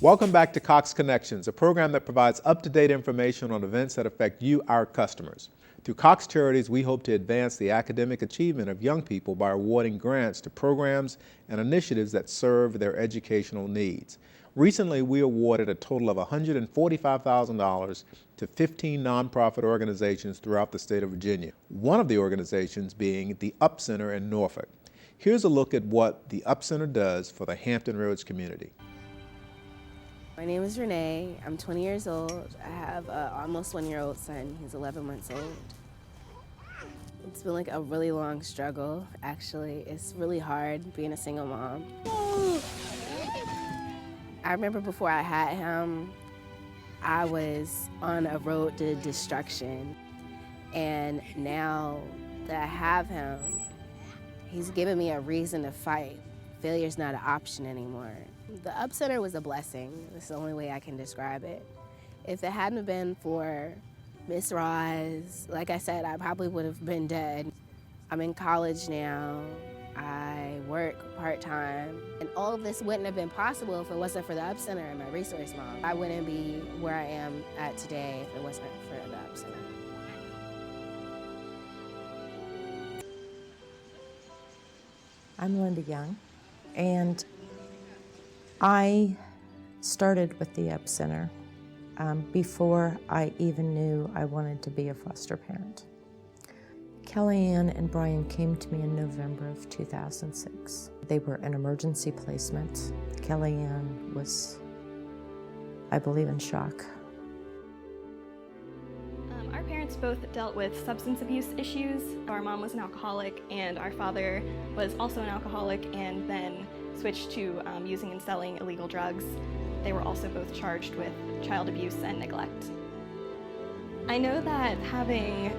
Welcome back to Cox Connections, a program that provides up-to-date information on events that affect you, our customers. Through Cox Charities, we hope to advance the academic achievement of young people by awarding grants to programs and initiatives that serve their educational needs. Recently, we awarded a total of $145,000 to 15 nonprofit organizations throughout the state of Virginia, one of the organizations being the Up Center in Norfolk. Here's a look at what the Up Center does for the Hampton Roads community. My name is Renee. I'm 20 years old. I have an almost 1-year-old son. He's 11 months old. It's been like a really long struggle, actually. It's really hard being a single mom. I remember before I had him, I was on a road to destruction. And now that I have him, he's given me a reason to fight. Failure's not an option anymore. The Up Center was a blessing. That's the only way I can describe it. If it hadn't been for Miss Roz, like I said, I probably would have been dead. I'm in college now. I work part-time. And all of this wouldn't have been possible if it wasn't for the Up Center and my resource mom. I wouldn't be where I am at today if it wasn't for the Up Center. I'm Linda Young, and I started with the Up Center before I even knew I wanted to be a foster parent. Kellyanne and Brian came to me in November of 2006. They were an emergency placement. Kellyanne was, I believe, in shock. Our parents both dealt with substance abuse issues. Our mom was an alcoholic and our father was also an alcoholic and then switched to using and selling illegal drugs. They were also both charged with child abuse and neglect. I know that having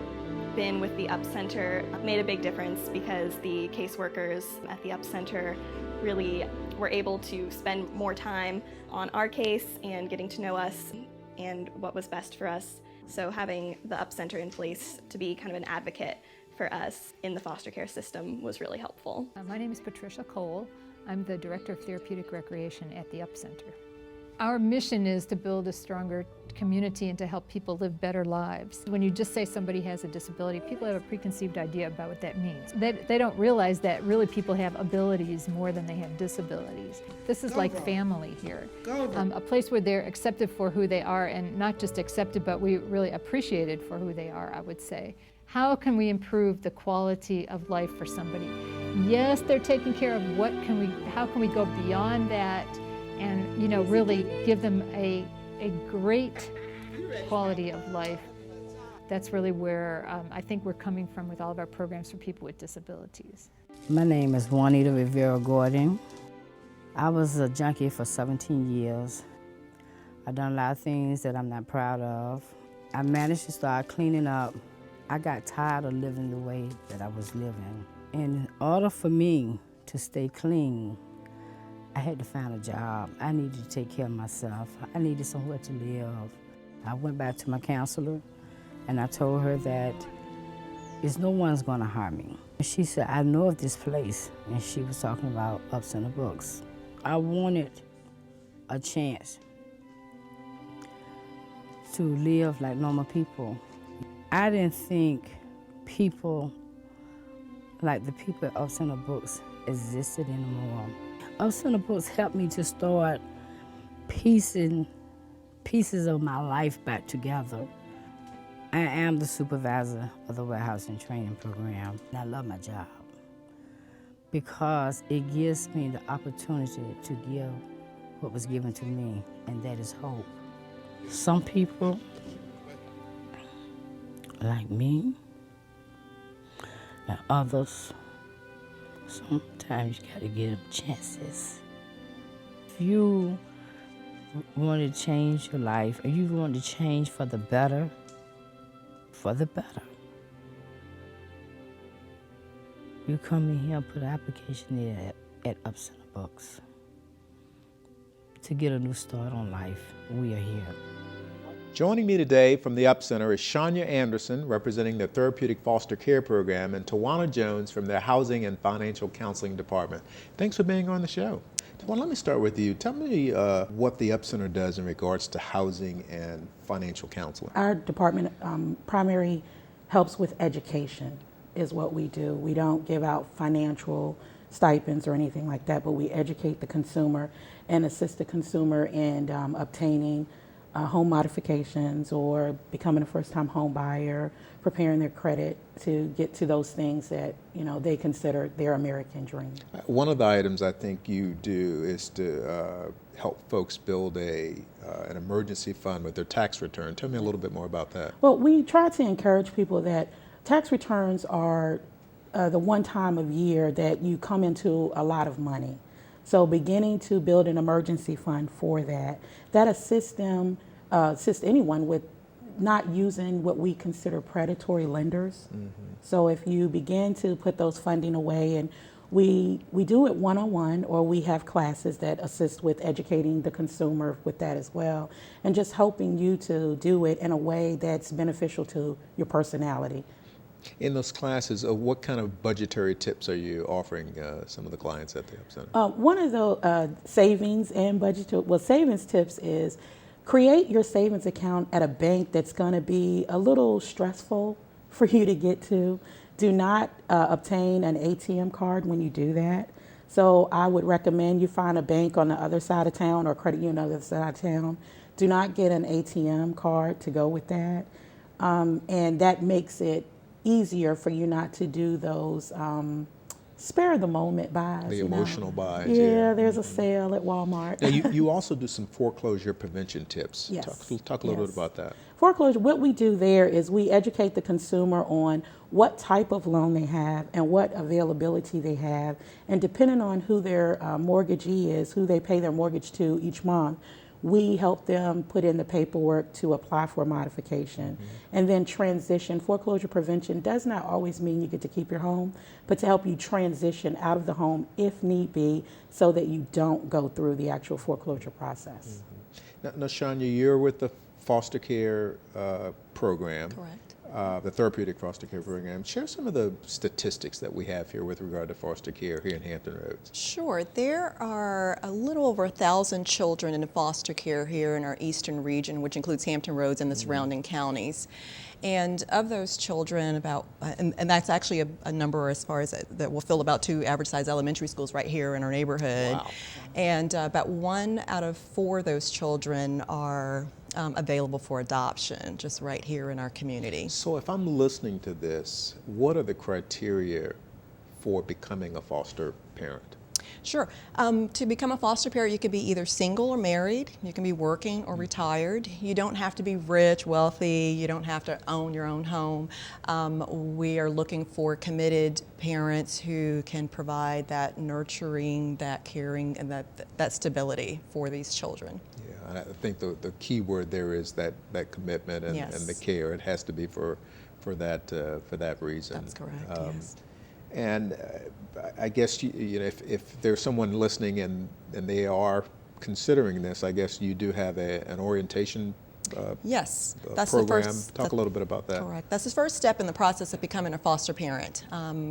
been with the Up Center made a big difference because the caseworkers at the Up Center really were able to spend more time on our case and getting to know us and what was best for us. So having the Up Center in place to be kind of an advocate for us in the foster care system was really helpful. My name is Patricia Cole. I'm the Director of Therapeutic Recreation at the Up Center. Our mission is to build a stronger community and to help people live better lives. When you just say somebody has a disability, people have a preconceived idea about what that means. They don't realize that really people have abilities more than they have disabilities. This is like family here. A place where they're accepted for who they are, and not just accepted, but we really appreciated for who they are, I would say. How can we improve the quality of life for somebody? Yes, they're taken care of. How can we go beyond that and really give them a great quality of life? That's really where I think we're coming from with all of our programs for people with disabilities. My name is Juanita Rivera Gordon. I was a junkie for 17 years. I've done a lot of things that I'm not proud of. I managed to start cleaning up. I got tired of living the way that I was living. In order for me to stay clean, I had to find a job. I needed to take care of myself. I needed somewhere to live. I went back to my counselor and I told her that no one's gonna harm me. She said, I know of this place, and she was talking about Up Center Books. I wanted a chance to live like normal people. I didn't think people like the people at Up Center Books existed anymore. Up Center Books helped me to start piecing pieces of my life back together. I am the supervisor of the warehousing training program, and I love my job because it gives me the opportunity to give what was given to me, and that is hope. Some people, like me, and others, sometimes you gotta give them chances. If you want to change your life, or you want to change for the better, you come in here and put an application in at Up Center Books to get a new start on life. We are here. Joining me today from the Up Center is Shania Anderson, representing the Therapeutic Foster Care Program, and Tawana Jones from their Housing and Financial Counseling Department. Thanks for being on the show. Tawana, let me start with you. Tell me what the Up Center does in regards to housing and financial counseling. Our department primary helps with education is what we do. We don't give out financial stipends or anything like that, but we educate the consumer and assist the consumer in obtaining home modifications or becoming a first-time home buyer, preparing their credit to get to those things that they consider their American dream. One of the items I think you do is to help folks build an emergency fund with their tax return. Tell me a little bit more about that. Well, we try to encourage people that tax returns are the one time of year that you come into a lot of money. So beginning to build an emergency fund for that assists them, assists anyone with not using what we consider predatory lenders. Mm-hmm. So if you begin to put those funding away, and we do it one-on-one, or we have classes that assist with educating the consumer with that as well, and just helping you to do it in a way that's beneficial to your personality. In those classes, what kind of budgetary tips are you offering some of the clients at the Up Center? One of the savings and savings tips is create your savings account at a bank that's going to be a little stressful for you to get to. Do not obtain an ATM card when you do that. So I would recommend you find a bank on the other side of town or credit union on the other side of town. Do not get an ATM card to go with that. And that makes it easier for you not to do those spare the moment buys. The emotional buys. Yeah, there's a sale at Walmart. Now you also do some foreclosure prevention tips. Yes. Talk a little bit about that. Foreclosure, what we do there is we educate the consumer on what type of loan they have and what availability they have. And depending on who their mortgagee is, who they pay their mortgage to each month, we help them put in the paperwork to apply for a modification. Mm-hmm. And then transition. Foreclosure prevention does not always mean you get to keep your home, but to help you transition out of the home if need be, so that you don't go through the actual foreclosure process. Mm-hmm. Now, Shania, you're with the foster care program. Correct. The therapeutic foster care program. Share some of the statistics that we have here with regard to foster care here in Hampton Roads. Sure. There are a little over 1,000 children in foster care here in our eastern region, which includes Hampton Roads and the surrounding counties. And of those children, and that's actually a number as far as that will fill about 2 average-sized elementary schools right here in our neighborhood. Wow. And about 1 out of 4 of those children are available for adoption, just right here in our community. So if I'm listening to this, what are the criteria for becoming a foster parent? Sure. To become a foster parent, you can be either single or married. You can be working or retired. You don't have to be rich, wealthy. You don't have to own your own home. We are looking for committed parents who can provide that nurturing, that caring, and that stability for these children. Yeah, I think the key word there is that commitment and, yes. and the care. It has to be for that reason. That's correct. Yes. And I guess if there's someone listening and they are considering this, I guess you do have an orientation yes, that's program. The first. Talk a little bit about that. Correct. That's the first step in the process of becoming a foster parent.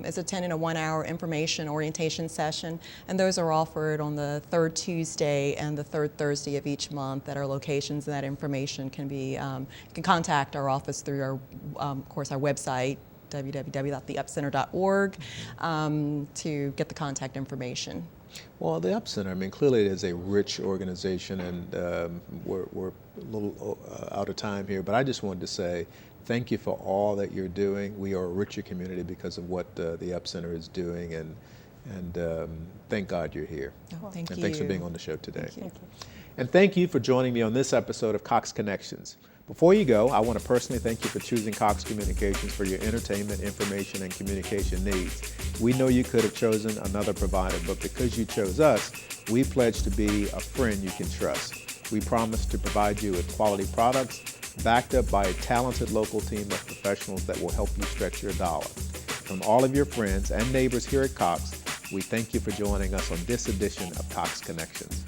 Is attending a 1-hour information orientation session, and those are offered on the 3rd Tuesday and the 3rd Thursday of each month at our locations. And that information can be you can contact our office through our of course our website, www.theupcenter.org, to get the contact information. Well, the Up Center, I mean, clearly it is a rich organization, and we're a little out of time here, but I just wanted to say thank you for all that you're doing. We are a richer community because of what the Up Center is doing, and thank God you're here. Oh, thank you. And thanks for being on the show today. Thank you. And thank you for joining me on this episode of Cox Connections. Before you go, I want to personally thank you for choosing Cox Communications for your entertainment, information, and communication needs. We know you could have chosen another provider, but because you chose us, we pledge to be a friend you can trust. We promise to provide you with quality products, backed up by a talented local team of professionals that will help you stretch your dollar. From all of your friends and neighbors here at Cox, we thank you for joining us on this edition of Cox Connections.